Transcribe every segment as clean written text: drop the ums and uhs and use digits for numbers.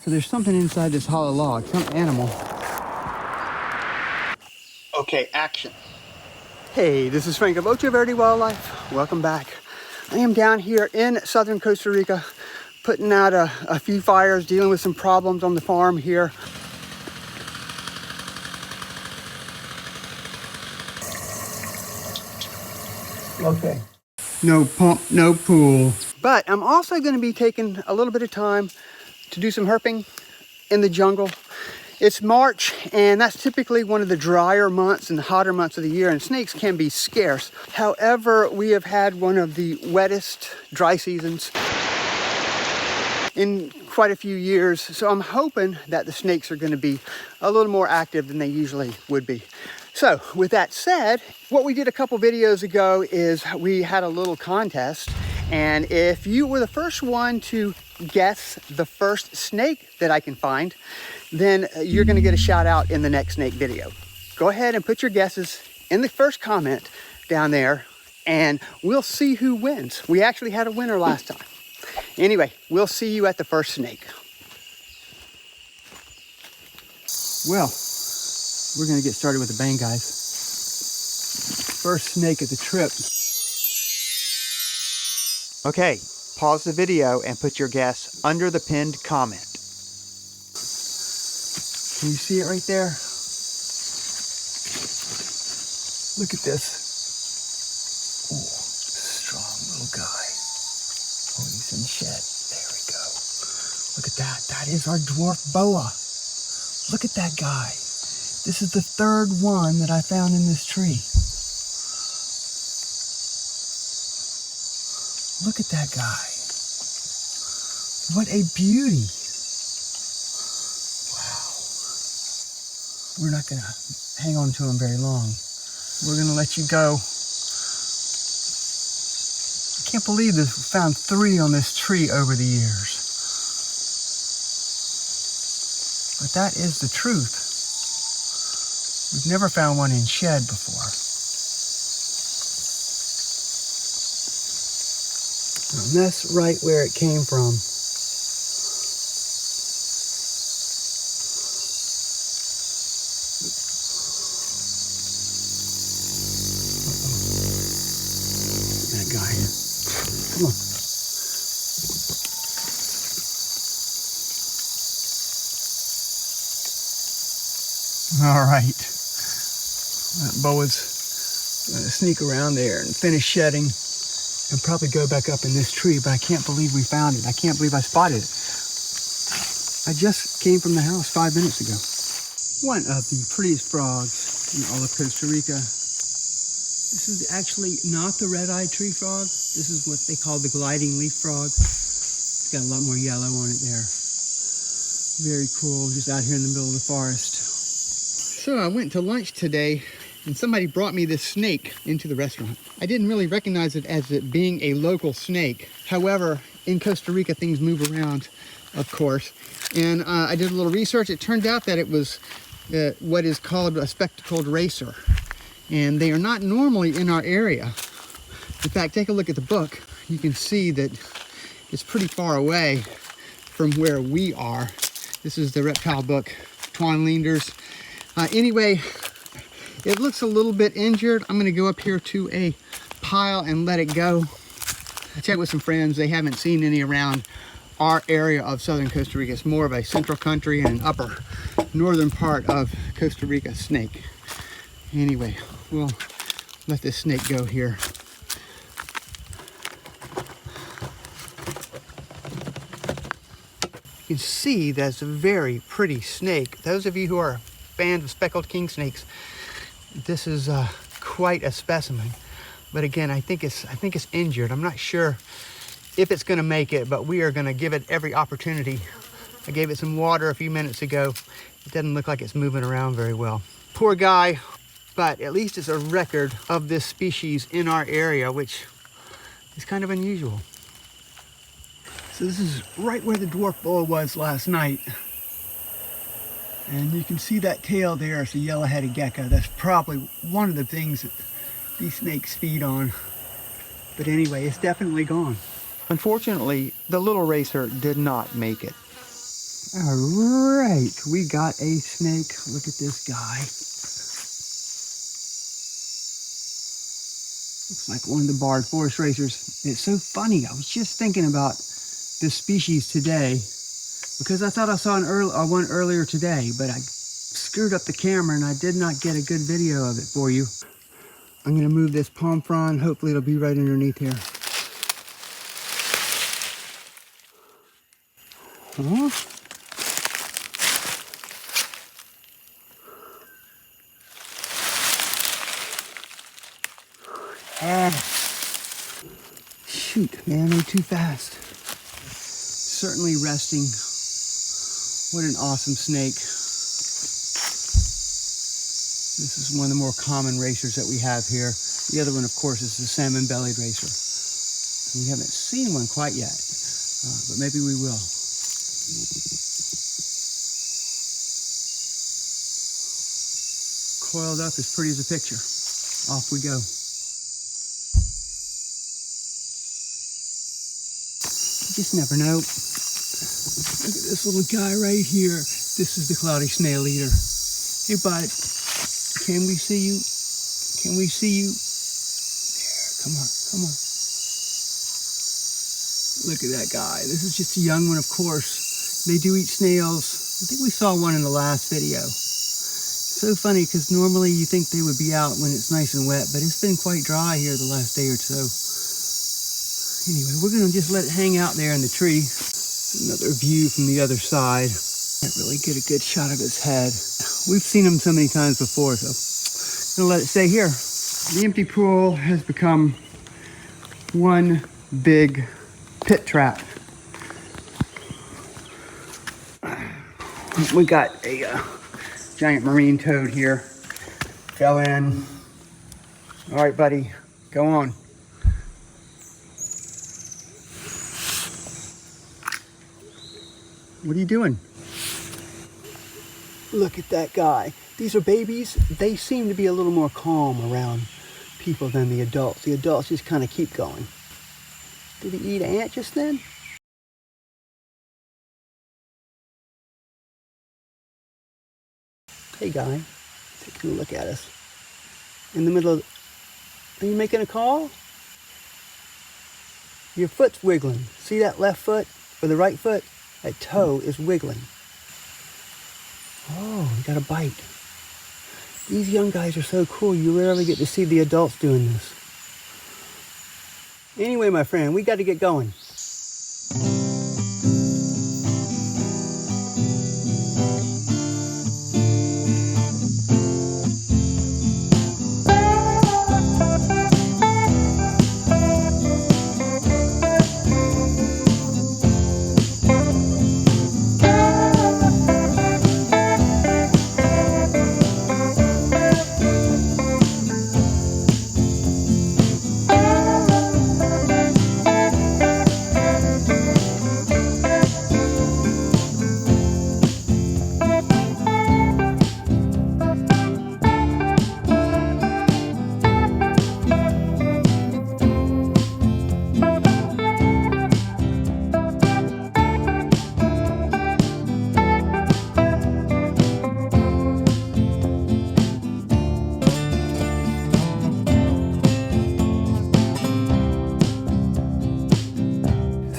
So there's something inside this hollow log, some animal. Okay, action. Hey, this is Frank of Ocho Verde Wildlife. Welcome back. I am down here in southern Costa Rica, putting out a few fires, dealing with some problems on the farm here. Okay. No pump, no pool. But I'm also going to be taking a little bit of time to do some herping in the jungle. It's March, and that's typically one of the drier months and the hotter months of the year, and snakes can be scarce. However, we have had one of the wettest dry seasons in quite a few years, so I'm hoping that the snakes are going to be a little more active than they usually would be. So with that said, what we did a couple videos ago is we had a little contest, and if you were the first one to guess the first snake that I can find, then you're going to get a shout out in the next snake video. Go ahead and put your guesses in the first comment down there, and we'll see who wins. We actually had a winner last time. Anyway, we'll see you at the first snake. Well, we're going to get started with a bang, guys. First snake of the trip. Okay, pause the video and put your guess under the pinned comment. Can you see it right there? Look at this. Oh, strong little guy. Oh, he's in shed. There we go. Look at that. That is our dwarf boa. Look at that guy. This is the third one that I found in this tree. Look at that guy. What a beauty. Wow. We're not going to hang on to him very long. We're going to let you go. I can't believe this. We found 3 on this tree over the years. But that is the truth. We've never found one in shed before. And that's right where it came from. That guy here. Come on. All right. That boa's gonna sneak around there and finish shedding and probably go back up in this tree, but I can't believe we found it. I can't believe I spotted it. I just came from the house 5 minutes ago. One of the prettiest frogs in all of Costa Rica. This is actually not the red-eyed tree frog. This is what they call the gliding leaf frog. It's got a lot more yellow on it there. Very cool, just out here in the middle of the forest. So I went to lunch today, and somebody brought me this snake into the restaurant. I didn't really recognize it as it being a local snake. However, in Costa Rica, things move around, of course. And I did a little research. It turned out that it was what is called a spectacled racer. And they are not normally in our area. In fact, take a look at the book. You can see that it's pretty far away from where we are. This is the reptile book, Twan Leenders. Anyway, it looks a little bit injured. I'm gonna go up here to a pile and let it go. I checked with some friends. They haven't seen any around our area of southern Costa Rica. It's more of a central country and an upper northern part of Costa Rica snake. Anyway, we'll let this snake go here. You can see that's a very pretty snake. Those of you who are fans of speckled king snakes, this is quite a specimen. But again, I think it's injured. I'm not sure if it's going to make it, but we are going to give it every opportunity. I gave it some water a few minutes ago. It doesn't look like it's moving around very well. Poor guy, but at least it's a record of this species in our area, which is kind of unusual. So this is right where the dwarf boa was last night. And you can see that tail there. It's a yellow-headed gecko. That's probably one of the things that these snakes feed on. But anyway, it's definitely gone. Unfortunately, the little racer did not make it. All right, we got a snake. Look at this guy. Looks like one of the barred forest racers. It's so funny. I was just thinking about this species today because I thought I saw one earlier today, but I screwed up the camera and I did not get a good video of it for you. I'm gonna move this palm frond. Hopefully it'll be right underneath here. Huh? Shoot, man, I'm too fast. Certainly resting. What an awesome snake. This is one of the more common racers that we have here. The other one, of course, is the salmon-bellied racer. We haven't seen one quite yet, but maybe we will. Coiled up as pretty as a picture. Off we go. You just never know. Look at this little guy right here. This is the Cloudy Snail Eater. Hey, bud. Can we see you? Can we see you? There, come on, come on. Look at that guy. This is just a young one, of course. They do eat snails. I think we saw one in the last video. So funny because normally you think they would be out when it's nice and wet, but it's been quite dry here the last day or so. Anyway, we're gonna just let it hang out there in the tree. Another view from the other side. Can't really get a good shot of its head. We've seen them so many times before, so I'm gonna let it stay here. The empty pool has become one big pit trap. We got a giant marine toad here. Fell in. All right, buddy, go on. What are you doing? Look at that guy. These are babies. They seem to be a little more calm around people than the adults. The adults just kind of keep going. Did he eat an ant just then? Hey guy, taking a look at us. In the middle of, are you making a call? Your foot's wiggling. See that left foot or the right foot? That toe is wiggling. Oh, we got a bite. These young guys are so cool. You rarely get to see the adults doing this. Anyway, my friend, we got to get going.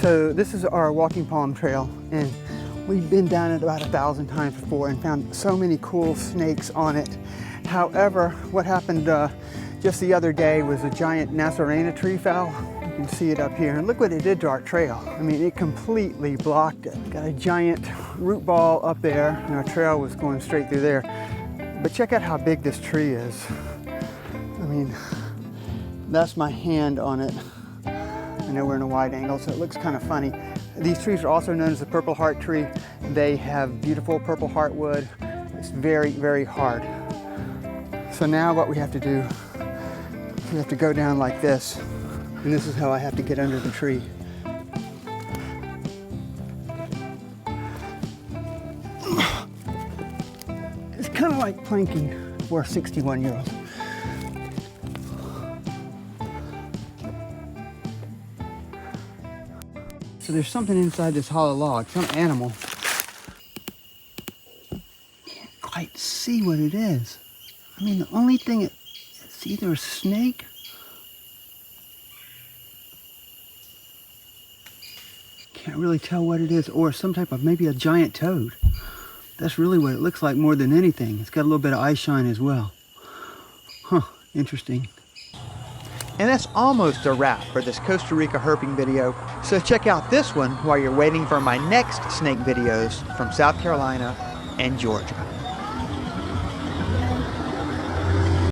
So this is our walking palm trail, and we've been down it about 1,000 times before and found so many cool snakes on it. However, what happened just the other day was a giant Nasarena tree fell. You can see it up here, and look what it did to our trail. I mean, it completely blocked it. Got a giant root ball up there, and our trail was going straight through there. But check out how big this tree is. I mean, that's my hand on it. I know we're in a wide angle, so it looks kind of funny. These trees are also known as the purple heart tree. They have beautiful purple heartwood. It's very, very hard. So now what we have to do, we have to go down like this. And this is how I have to get under the tree. It's kind of like planking for a 61-year-old. So there's something inside this hollow log, some animal. quite see what it is. I mean, the only thing, it's either a snake. Can't really tell what it is, or some type of, maybe a giant toad. That's really what it looks like more than anything. It's got a little bit of eye shine as well. Huh, interesting. And that's almost a wrap for this Costa Rica herping video. So check out this one while you're waiting for my next snake videos from South Carolina and Georgia.